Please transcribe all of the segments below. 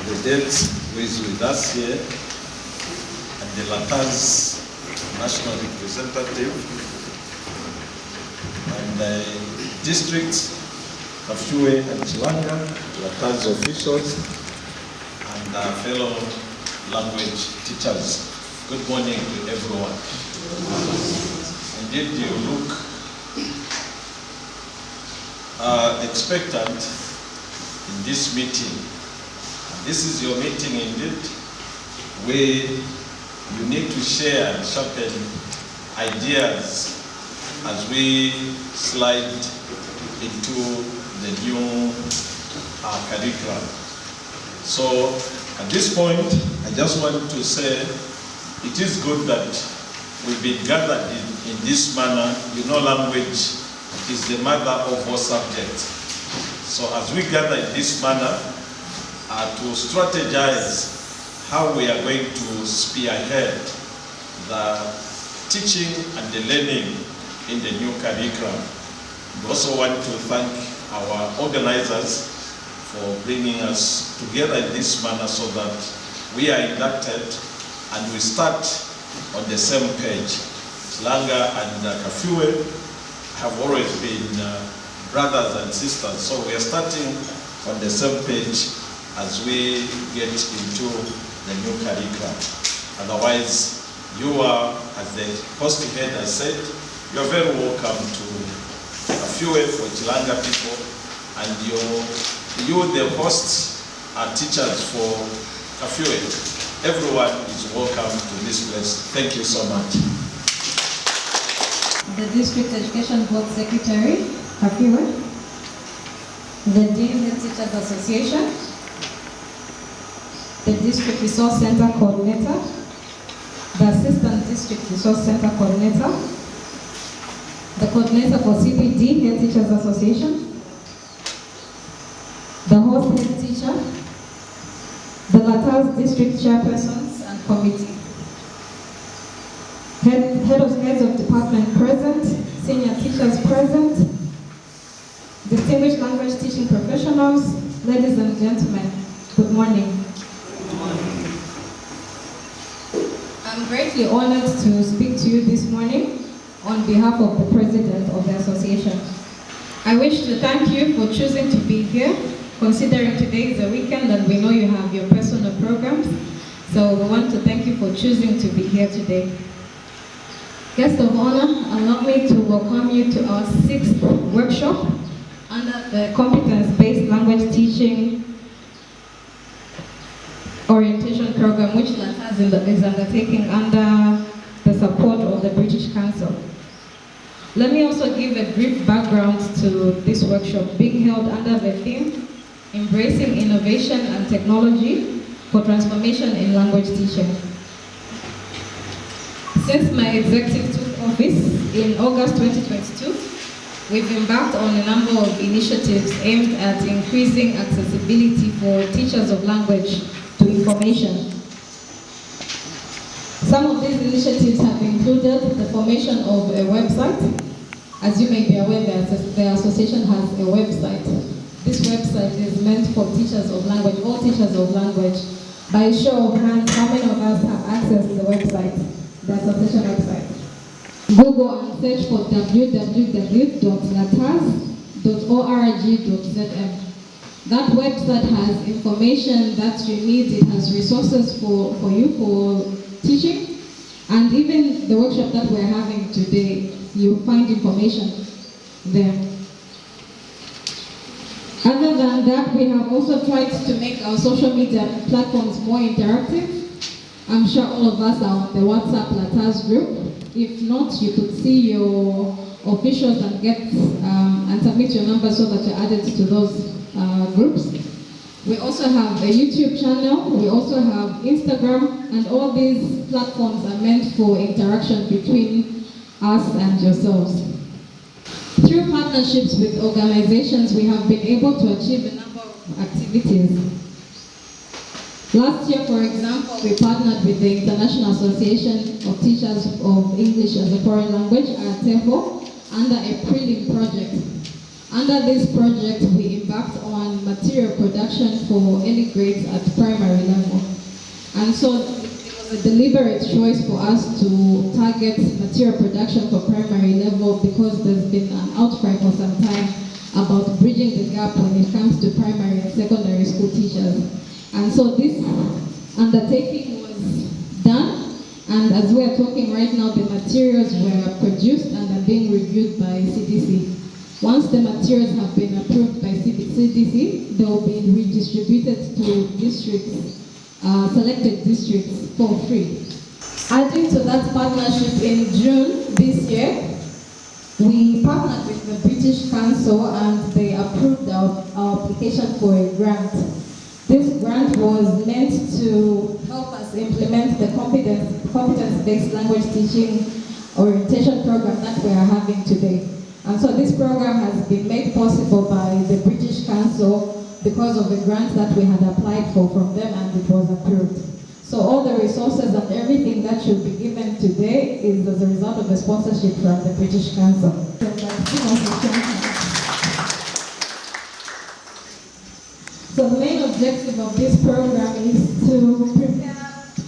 President, who is with us here, and the LATAZ national representative, and the districts, Kafue and Chilanga, LATAZ officials, and our fellow language teachers. Good morning to everyone. Indeed, you look expectant in this meeting. This is your meeting indeed, where you need to share and sharpen ideas as we slide into the new curriculum. So at this point, I just want to say it is good that we've been gathered in this manner. You know, language is the mother of all subjects. So as we gather in this manner to strategize how we are going to spearhead the teaching and the learning in the new curriculum. We also want to thank our organizers for bringing us together in this manner so that we are inducted and we start on the same page. Chilanga and Kafue have always been brothers and sisters, so we are starting on the same page as we get into the new curriculum. Otherwise, you are, as the host head has said, you are very welcome to Kafue for Chilanga people, and you the hosts, are teachers for Kafue. Everyone is welcome to this place. Thank you so much. The District Education Board Secretary, Kafue, the Dean Head Teachers Association, the District Resource Center Coordinator, the Assistant District Resource Center Coordinator, the Coordinator for CBLT Head Teachers Association, the host head teacher, the LATAZ District Chairpersons and Committee, heads of department present, senior teachers present, distinguished language teaching professionals, ladies and gentlemen, good morning. I'm greatly honored to speak to you this morning on behalf of the President of the Association. I wish to thank you for choosing to be here, considering today is a weekend and we know you have your personal programs. So we want to thank you for choosing to be here today. Guest of honor, allow me to welcome you to our 6th workshop under the competence-based language teaching orientation program, which LATAZ is undertaking under the support of the British Council. Let me also give a brief background to this workshop being held under the theme, Embracing Innovation and Technology for Transformation in Language Teaching. Since my executive took office in August 2022, we've embarked on a number of initiatives aimed at increasing accessibility for teachers of language to information. Some of these initiatives have included the formation of a website. As you may be aware, the association has a website. This website is meant for teachers of language, all teachers of language. By a show of hands, how many of us have access to the website, the association website? Google and search for www.lataz.org.zm. That website has information that you need. It has resources for you for teaching. And even the workshop that we're having today, you'll find information there. Other than that, we have also tried to make our social media platforms more interactive. I'm sure all of us are on the WhatsApp LATAZ group. If not, you could see your officials and get and submit your number so that you're added to those groups. We also have a YouTube channel. We also have Instagram, and all these platforms are meant for interaction between us and yourselves. Through partnerships with organizations, we have been able to achieve a number of activities. Last year, for example, we partnered with the International Association of Teachers of English as a Foreign Language, ATEFO, under a prelim project. Under this project, we embarked on material production for any grades at primary level. And so it was a deliberate choice for us to target material production for primary level because there's been an outcry for some time about bridging the gap when it comes to primary and secondary school teachers. And so this undertaking was done, and as we are talking right now, the materials were produced and are being reviewed by CDC. Once the materials have been approved by CDC, they will be redistributed to districts, selected districts for free. Adding to that partnership, in June this year, we partnered with the British Council and they approved our application for a grant. This grant was meant to help us implement the competence-based language teaching orientation program that we are having today. And so this program has been made possible by the British Council because of the grant that we had applied for from them and it was approved. So all the resources and everything that should be given today is as a result of the sponsorship from the British Council. So the main objective of this program is to prepare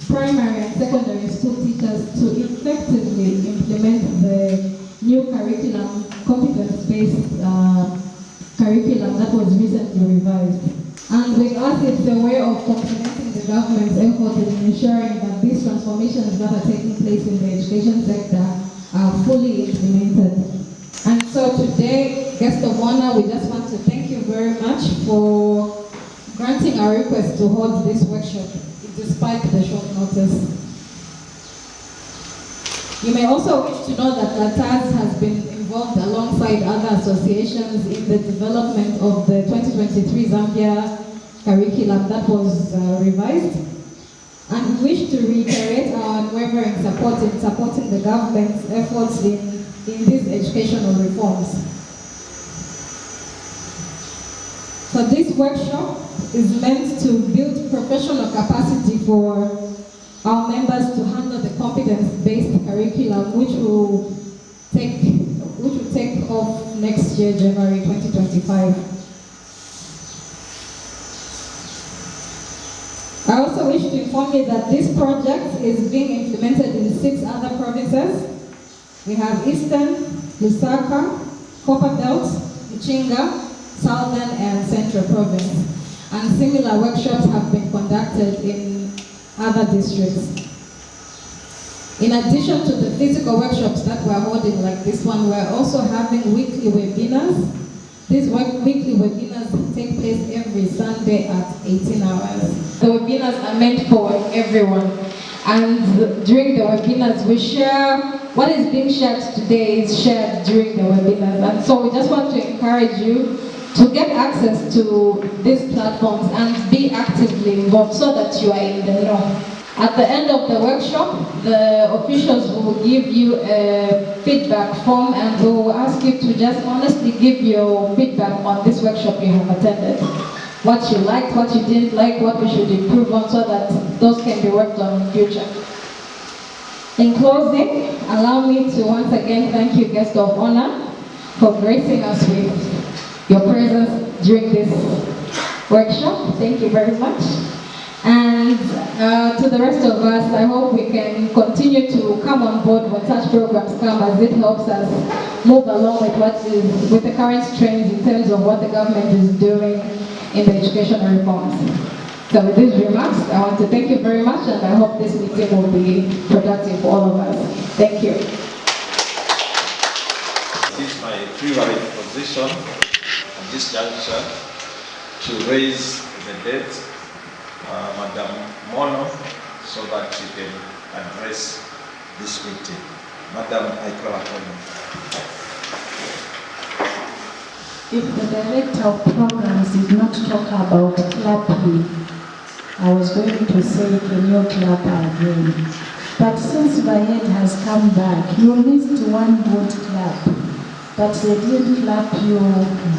primary and secondary school teachers to effectively implement the new curriculum, competence-based curriculum that was recently revised. And with us, it's a way of complementing the government's effort in ensuring that these transformations that are taking place in the education sector are fully implemented. And so today, guest of honor, we just want to thank you very much for granting our request to hold this workshop despite the short notice. You may also wish to know that LATAZ has been involved alongside other associations in the development of the 2023 Zambia curriculum that was revised. And we wish to reiterate our unwavering support in supporting the government's efforts in these educational reforms. So this workshop is meant to build professional capacity for our members to handle the competence-based curriculum, which will take off next year, January 2025. I also wish to inform you that this project is being implemented in 6 other provinces. We have Eastern, Lusaka, Copperbelt, Mchinga, Southern and Central Province. And similar workshops have been conducted in other districts. In addition to the physical workshops that we're holding like this one, we're also having weekly webinars. These weekly webinars take place every Sunday at 18 hours. The webinars are meant for everyone. And during the webinars, we share what is being shared today is shared during the webinars. And so we just want to encourage you to get access to these platforms and be actively involved so that you are in the know. At the end of the workshop, the officials will give you a feedback form and they will ask you to just honestly give your feedback on this workshop you have attended. What you liked, what you didn't like, what we should improve on so that those can be worked on in future. In closing, allow me to once again thank you, guest of honor, for gracing us with your presence during this workshop. Thank you very much. And to the rest of us, I hope we can continue to come on board when such programs come, as it helps us move along with the current trends in terms of what the government is doing in the educational reforms. So with these remarks, I want to thank you very much, and I hope this meeting will be productive for all of us. Thank you. It is my privileged position at this juncture to raise the debt, Madam Mono, so that she can address this meeting. Madam, I call upon you. If the director of programs did not talk about clapping, I was going to say, can you clap again? But since Bayet has come back, you missed one good clap. But they didn't clap you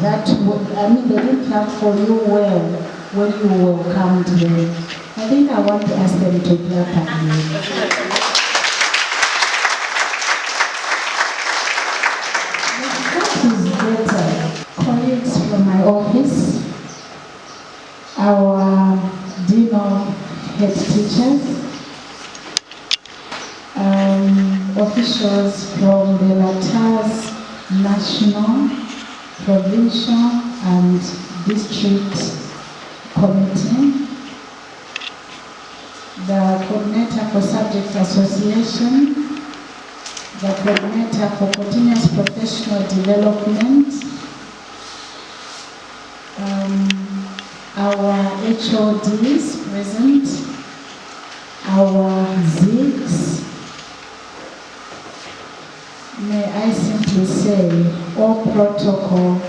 they didn't clap for you well when you welcomed them. I think I want to ask them to clap again. That is better. head teachers, officials from the LATAZ national, provincial, and district committee, the coordinator for subject association, the coordinator for continuous professional development, our HODs present, our ZIGs. May I simply say, all protocol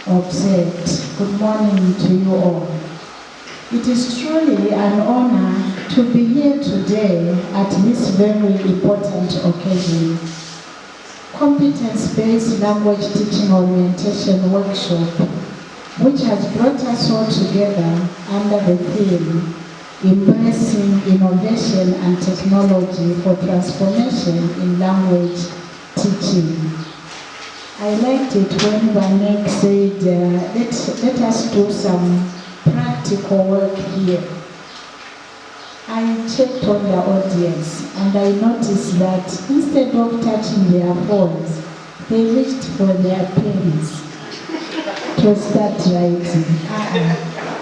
observed. Good morning to you all. It is truly an honor to be here today at this very important occasion. Competence-based language teaching orientation workshop, which has brought us all together under the theme, Embracing Innovation and Technology for Transformation in Language Teaching. I liked it when Vanek said, let us do some practical work here. I checked on the audience and I noticed that instead of touching their phones, they reached for their pens to start writing.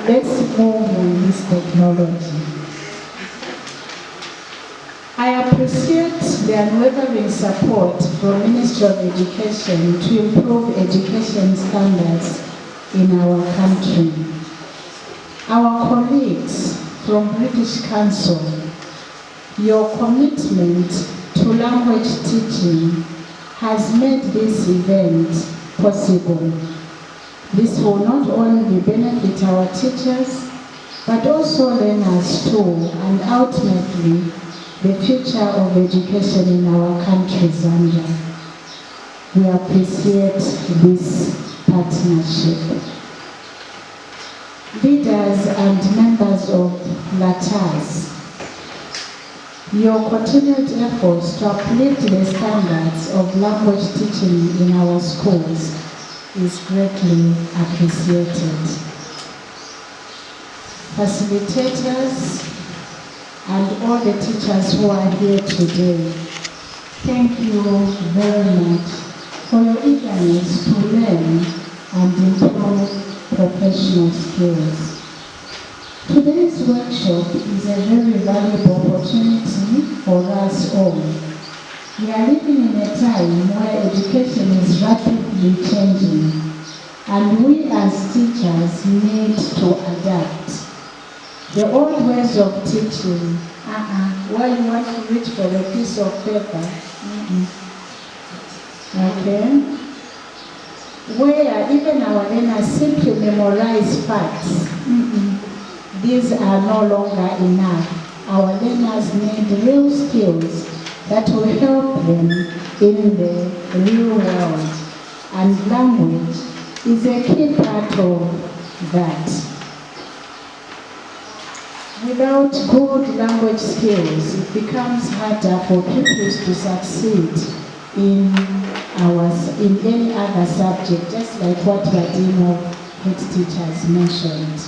Let's move on this technology. I appreciate the unwavering support from Ministry of Education to improve education standards in our country. Our colleagues from British Council, your commitment to language teaching has made this event possible. This will not only benefit our teachers, but also learners too, and ultimately the future of education in our country, Zambia. We appreciate this partnership. Leaders and members of LATAZ, your continued efforts to uplift the standards of language teaching in our schools is greatly appreciated. Facilitators and all the teachers who are here today, thank you very much for your eagerness to learn and improve professional skills. Today's workshop is a very valuable opportunity for us all. We are living in a time where education is rapidly changing, and we as teachers need to adapt. The old ways of teaching, why you want to reach for a piece of paper, okay? Where even our learners simply memorize facts. These are no longer enough. Our learners need real skills that will help them in the real world. And language is a key part of that. Without good language skills, it becomes harder for pupils to succeed in any other subject, just like what Vadimo head teachers mentioned.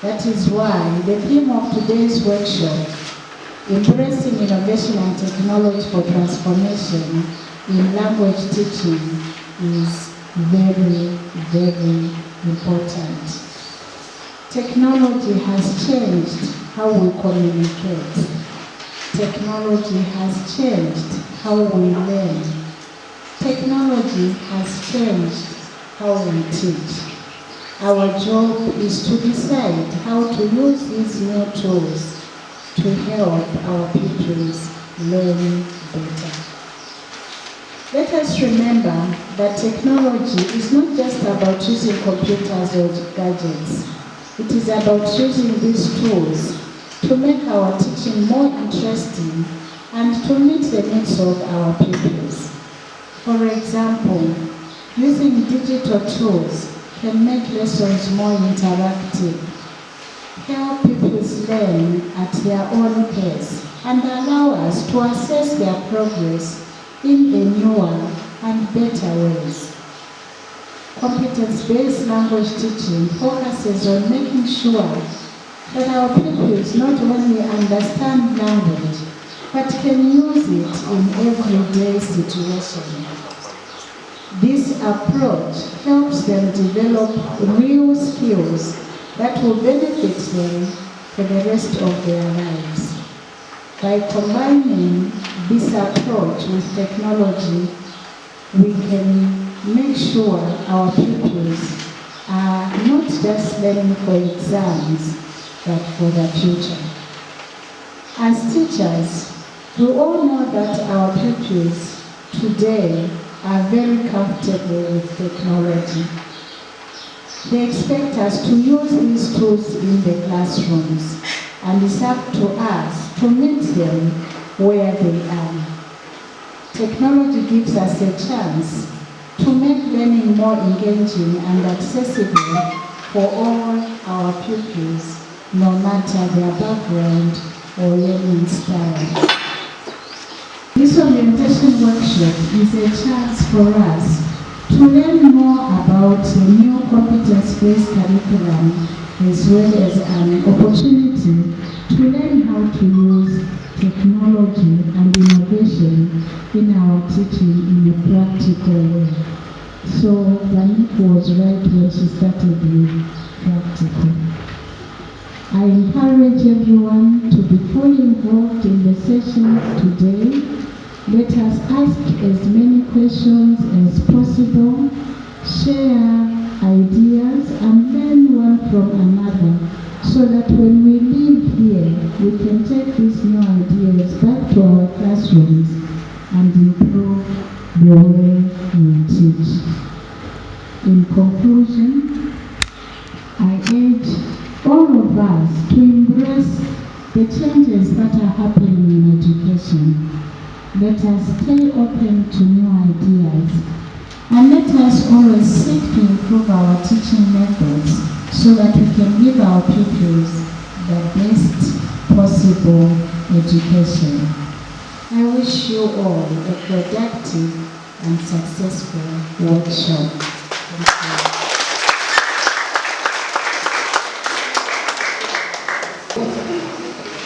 That is why the theme of today's workshop, Embracing Innovation and Technology for Transformation in Language Teaching, is very, very important. Technology has changed how we communicate. Technology has changed how we learn. Technology has changed how we teach. Our job is to decide how to use these new tools to help our pupils learn better. Let us remember that technology is not just about using computers or gadgets. It is about using these tools to make our teaching more interesting and to meet the needs of our pupils. For example, using digital tools can make lessons more interactive, help pupils learn at their own pace, and allow us to assess their progress in a newer and better ways. Competence-based language teaching focuses on making sure that our pupils not only understand language, but can use it in everyday situation. This approach helps them develop real skills that will benefit them for the rest of their lives. By combining this approach with technology, we can make sure our pupils are not just learning for exams, but for the future. As teachers, we all know that our pupils today are very comfortable with technology. They expect us to use these tools in the classrooms, and it's up to us to meet them where they are. Technology gives us a chance to make learning more engaging and accessible for all our pupils, no matter their background or learning style. This orientation workshop is a chance for us to learn more about the new competence-based curriculum, as well as an opportunity to learn how to use technology and innovation in our teaching in a practical way. So Vanik was right when she started with practical. I encourage everyone to be fully involved in the sessions today. Let us ask as many questions as possible, share ideas, and learn one from another, so that when we leave here, we can take these new ideas back to our classrooms and improve the way we teach. In conclusion, I urge all of us to embrace the changes that are happening in education. Let us stay open to new ideas, and let us always seek to improve our teaching methods so that we can give our pupils the best possible education. I wish you all a productive and successful workshop.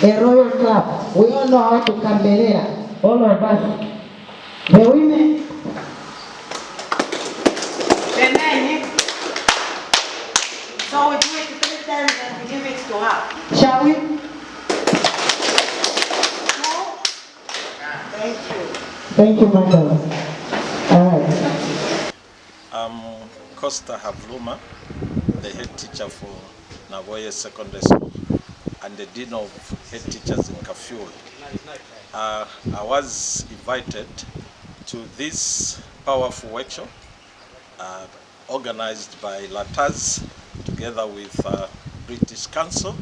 A Royal Club. We all know how to Canberra. All of us. The women. The men. So we do it 3 times and we give it to her. Shall we? No? Thank you. Thank you, madam. All right. I'm Costa Havluma, the head teacher for Nagoye Secondary School and the Dean of Head Teachers in Kafue. I was invited to this powerful workshop organized by LATAZ together with British Council.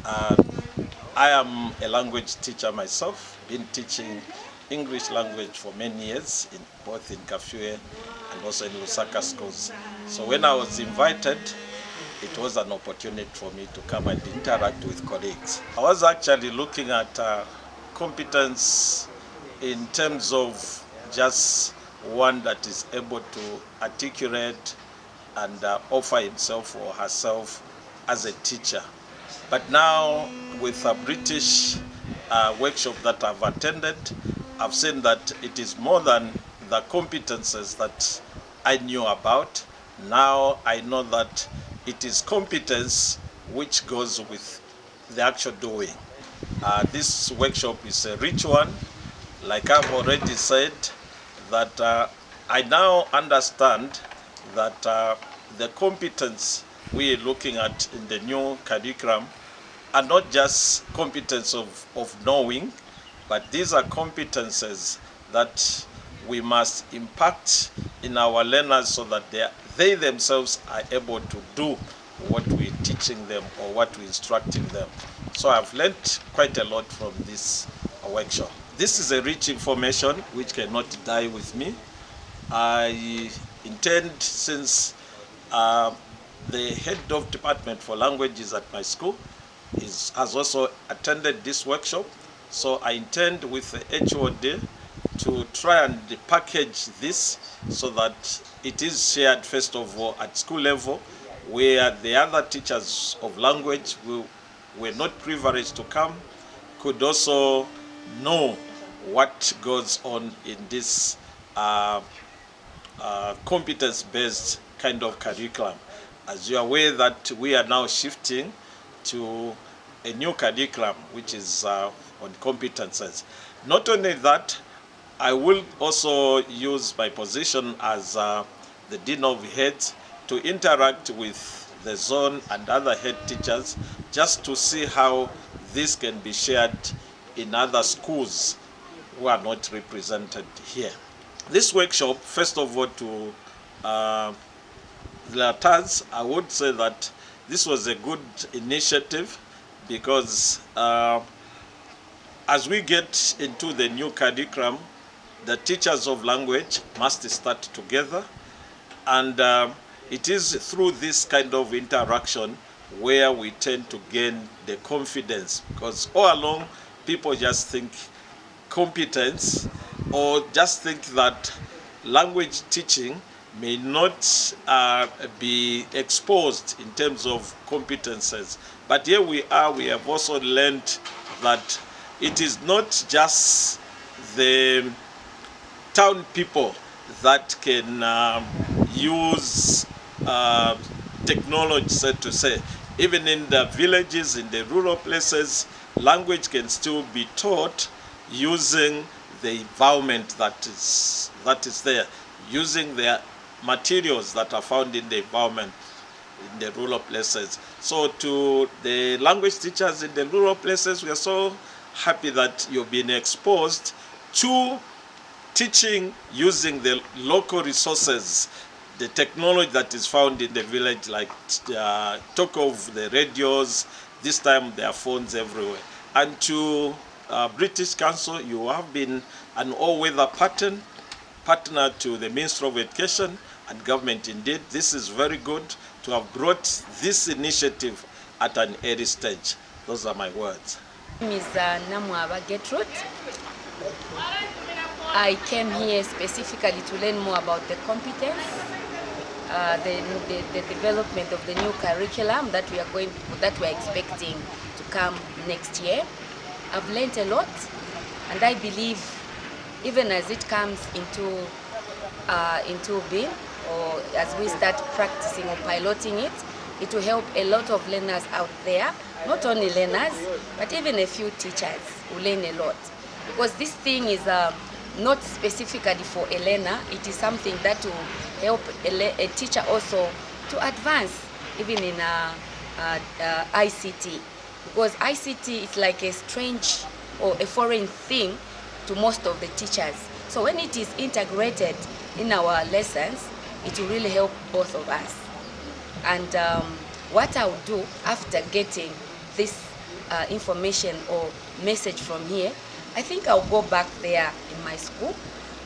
I am a language teacher myself, been teaching English language for many years, both in Kafue and also in Lusaka schools. So when I was invited, it was an opportunity for me to come and interact with colleagues. I was actually looking at competence in terms of just one that is able to articulate and offer himself or herself as a teacher. But now with a British workshop that I've attended, I've seen that it is more than the competences that I knew about. Now I know that it is competence which goes with the actual doing. This workshop is a rich one. Like I've already said, that I now understand that the competence we are looking at in the new curriculum are not just competence of knowing, but these are competences that we must impact in our learners so that they themselves are able to do what we're teaching them or what we're instructing them. So I've learned quite a lot from this workshop. This is a rich information which cannot die with me. I intend, since the head of department for languages at my school has also attended this workshop, so I intend with the HOD to try and package this so that it is shared first of all at school level, where the other teachers of language will were not privileged to come could also know what goes on in this competence-based kind of curriculum. As you are aware that we are now shifting to a new curriculum which is on competences. Not only that, I will also use my position as the Dean of Heads to interact with the zone and other head teachers just to see how this can be shared in other schools who are not represented here. This workshop, first of all, to LATAZ, I would say that this was a good initiative because as we get into the new curriculum, the teachers of language must start together, and it is through this kind of interaction where we tend to gain the confidence, because all along people just think competence or just think that language teaching may not be exposed in terms of competences. But here we are, we have also learned that it is not just the town people that can use technology, so to say. Even in the villages, in the rural places, language can still be taught using the environment that is there, using the materials that are found in the environment in the rural places. So to the language teachers in the rural places, we are so happy that you've been exposed to teaching using the local resources, the technology that is found in the village, like talk of the radios, this time there are phones everywhere. And to British Council, you have been an all-weather partner to the Ministry of Education and government indeed. This is very good to have brought this initiative at an early stage. Those are my words. My name is Namwaba Gertrude. I came here specifically to learn more about the competence, the development of the new curriculum that we are expecting to come next year. I've learned a lot, and I believe even as it comes into being, or as we start practicing or piloting it, it will help a lot of learners out there. Not only learners, but even a few teachers will learn a lot. Because this thing is not specifically for a learner, it is something that will help a teacher also to advance, even in ICT. Because ICT is like a strange or a foreign thing to most of the teachers. So when it is integrated in our lessons, it will really help both of us. And what I will do after getting this information or message from here, I think I'll go back there in my school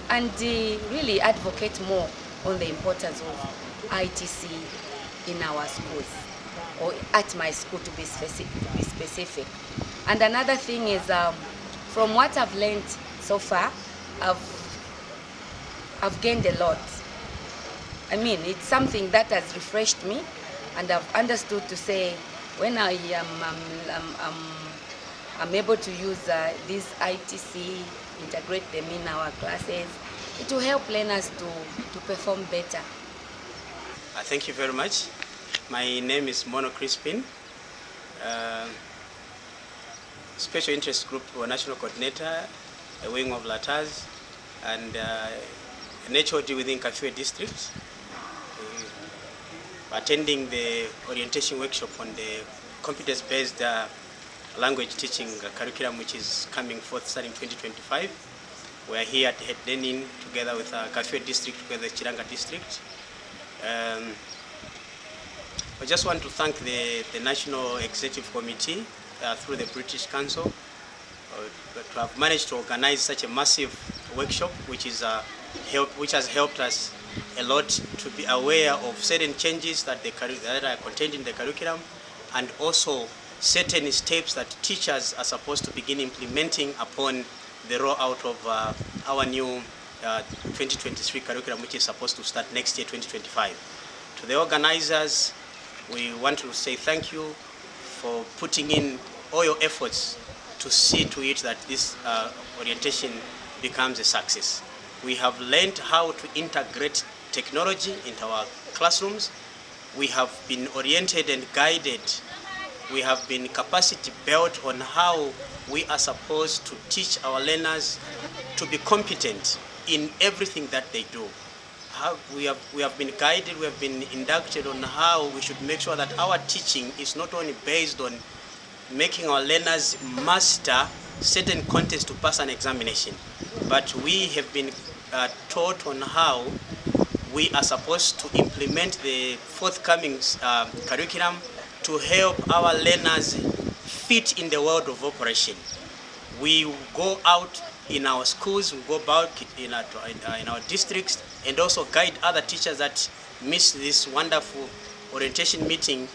and really advocate more on the importance of ITC in our schools, or at my school to be specific. And another thing is, from what I've learned so far, I've gained a lot. I mean, it's something that has refreshed me, and I've understood to say when I'm able to use this ITC, integrate them in our classes, it will help learners to perform better. Thank you very much. My name is Mono Crispin, Special Interest Group or National Coordinator, a wing of LATAZ, and an HOD within Kafue District. Attending the orientation workshop on the competence-based language teaching curriculum, which is coming forth starting 2025. We are here at Head Learning together with Kafue District, together with Chiranga District. I just want to thank the National Executive Committee through the British Council to have managed to organize such a massive workshop, which has helped us a lot to be aware of certain changes that are contained in the curriculum, and also certain steps that teachers are supposed to begin implementing upon the rollout of our new 2023 curriculum, which is supposed to start next year, 2025. To the organizers, we want to say thank you for putting in all your efforts to see to it that this orientation becomes a success. We have learned how to integrate technology into our classrooms. We have been oriented and guided. We have been capacity built on how we are supposed to teach our learners to be competent in everything that they do. We have been guided, we have been inducted on how we should make sure that our teaching is not only based on making our learners master certain contents to pass an examination, but we have been taught on how we are supposed to implement the forthcoming curriculum to help our learners fit in the world of operation. We go out in our schools, we go about in our districts, and also guide other teachers that miss this wonderful orientation meeting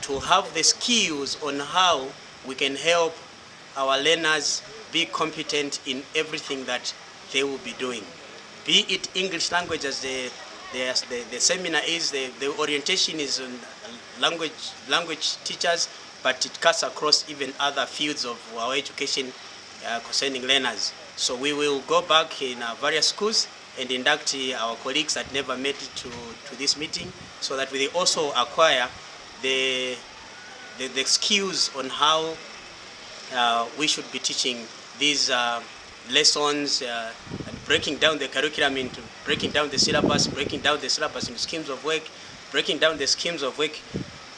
to have the skills on how we can help our learners be competent in everything that they will be doing. Be it English language, as the seminar is, the orientation is on language teachers, but it cuts across even other fields of our education concerning learners. So we will go back in various schools and induct our colleagues that never made it to this meeting, so that we also acquire the skills on how we should be teaching these lessons, and breaking down the curriculum into, breaking down the syllabus into schemes of work, breaking down the schemes of work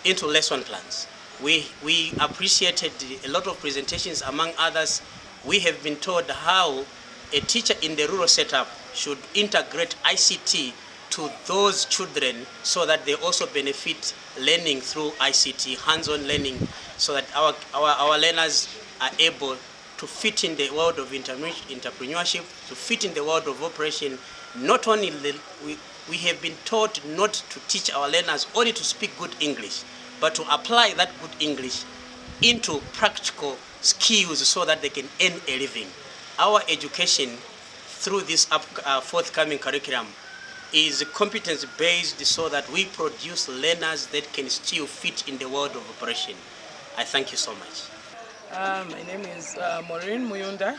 into lesson plans. We appreciated a lot of presentations. Among others, we have been told how a teacher in the rural setup should integrate ICT to those children so that they also benefit learning through ICT, hands-on learning, so that our learners are able to fit in the world of entrepreneurship, to fit in the world of operation. Not only we have been taught not to teach our learners only to speak good English, but to apply that good English into practical skills so that they can earn a living. Our education through this forthcoming curriculum is competence-based so that we produce learners that can still fit in the world of operation. I thank you so much. My name is Maureen Muyunda,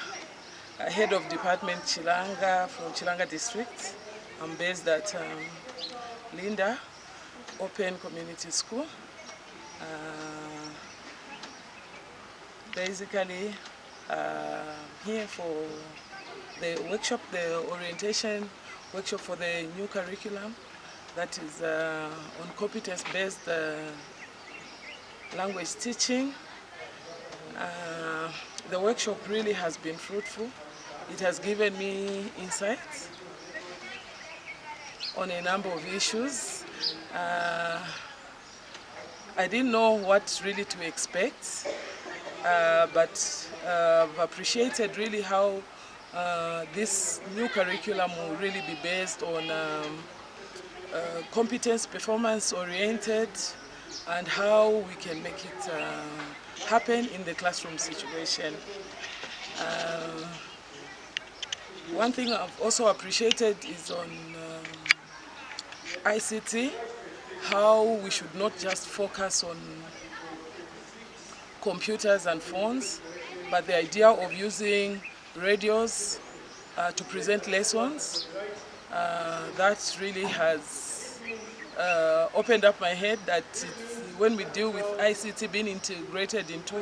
head of department Chilanga from Chilanga district. I'm based at Linda Open Community School. Basically, here for the workshop, the orientation workshop for the new curriculum that is on competence-based language teaching. The workshop really has been fruitful. It has given me insights on a number of issues. I didn't know what really to expect, but I've appreciated really how this new curriculum will really be based on competence, performance oriented, and how we can make it happen in the classroom situation. One thing I've also appreciated is on ICT, how we should not just focus on computers and phones, but the idea of using radios to present lessons. That really has opened up my head that when we deal with ICT being integrated into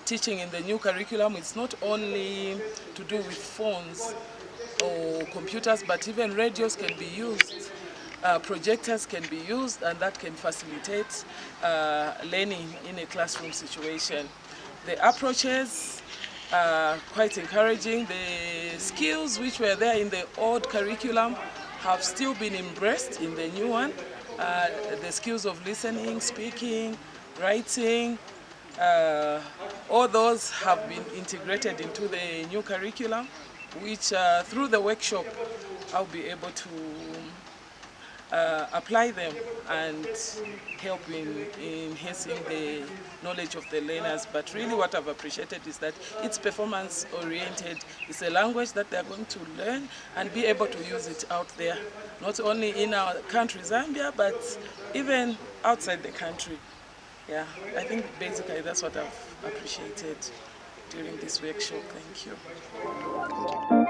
teaching in the new curriculum, it's not only to do with phones or computers, but even radios can be used, projectors can be used, and that can facilitate learning in a classroom situation. The approaches are quite encouraging. The skills which were there in the old curriculum have still been embraced in the new one. The skills of listening, speaking, writing, all those have been integrated into the new curriculum, which through the workshop I'll be able to apply them and help in enhancing the knowledge of the learners. But really what I've appreciated is that it's performance oriented. It's a language that they're going to learn and be able to use it out there, not only in our country, Zambia, but even outside the country. Yeah, I think basically that's what I've appreciated during this workshop. Thank you.